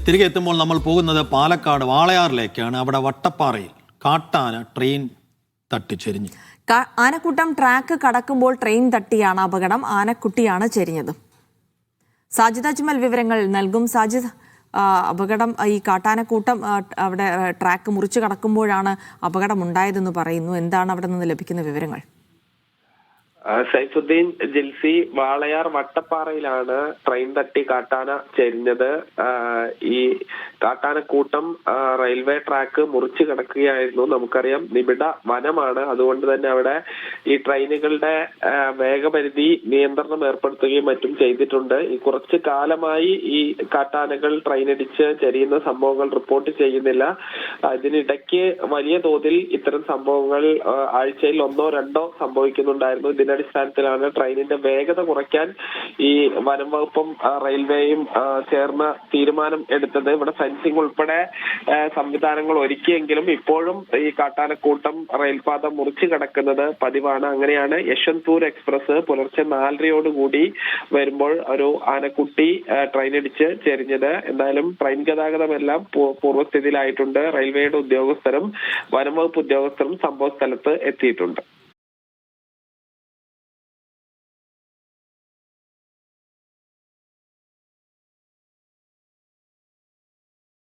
തിരികെ എത്തുമ്പോൾ നമ്മൾ പോകുന്നത് പാലക്കാട് വാളയാറിലേക്കാണ്. അവിടെ വട്ടപ്പാറയിൽ കാട്ടാന ട്രെയിൻ തട്ടി ചെരിഞ്ഞു. ആനക്കൂട്ടം ട്രാക്ക് കടക്കുമ്പോൾ ട്രെയിൻ തട്ടിയാണ് അപകടം. ആനക്കുട്ടിയാണ് ചെരിഞ്ഞത്. സാജിദ് അജ്മൽ വിവരങ്ങൾ നൽകും. സാജിദ്, അപകടം ഈ കാട്ടാനക്കൂട്ടം അവിടെ ട്രാക്ക് മുറിച്ചു കടക്കുമ്പോഴാണ് അപകടം ഉണ്ടായതെന്ന് പറയുന്നു. എന്താണ് അവിടെ നിന്ന് ലഭിക്കുന്ന വിവരങ്ങൾ? സൈഫുദ്ദീൻ, ജിൽസി, വാളയാർ വട്ടപ്പാറയിലാണ് ട്രെയിൻ തട്ടി കാട്ടാന ചെരിഞ്ഞത്. ഈ കാട്ടാനക്കൂട്ടം റെയിൽവേ ട്രാക്ക് മുറിച്ചു കിടക്കുകയായിരുന്നു. നമുക്കറിയാം നിബിഡ വനമാണ്, അതുകൊണ്ട് തന്നെ അവിടെ ഈ ട്രെയിനുകളുടെ വേഗപരിധി നിയന്ത്രണം ഏർപ്പെടുത്തുകയും മറ്റും ചെയ്തിട്ടുണ്ട്. ഈ കുറച്ചു കാലമായി ഈ കാട്ടാനകൾ ട്രെയിനടിച്ച് ചെരിയുന്ന സംഭവങ്ങൾ റിപ്പോർട്ട് ചെയ്യുന്നില്ല. ഇതിനിടയ്ക്ക് വലിയ തോതിൽ ഇത്തരം സംഭവങ്ങൾ ആഴ്ചയിൽ 1 or 2 സംഭവിക്കുന്നുണ്ടായിരുന്നു. അടിസ്ഥാനത്തിലാണ് ട്രെയിനിന്റെ വേഗത കുറയ്ക്കാൻ ഈ വനം വകുപ്പും റെയിൽവേയും ചേർന്ന് തീരുമാനം എടുത്തത്. ഇവിടെ ഫെൻസിംഗ് ഉൾപ്പെടെ സംവിധാനങ്ങൾ ഒരുക്കിയെങ്കിലും ഇപ്പോഴും ഈ കാട്ടാനക്കൂട്ടം റെയിൽപാത മുറിച്ചു കിടക്കുന്നത് പതിവാണ്. അങ്ങനെയാണ് യശ്വന്ത്പൂർ എക്സ്പ്രസ് പുലർച്ചെ 4:30 വരുമ്പോൾ ഒരു ആനക്കുട്ടി ട്രെയിനടിച്ച് ചെരിഞ്ഞത്. എന്തായാലും ട്രെയിൻ ഗതാഗതമെല്ലാം പൂർവ്വസ്ഥിതിയിലായിട്ടുണ്ട്. റെയിൽവേയുടെ ഉദ്യോഗസ്ഥരും വനം വകുപ്പ് ഉദ്യോഗസ്ഥരും സംഭവ സ്ഥലത്ത് എത്തിയിട്ടുണ്ട്.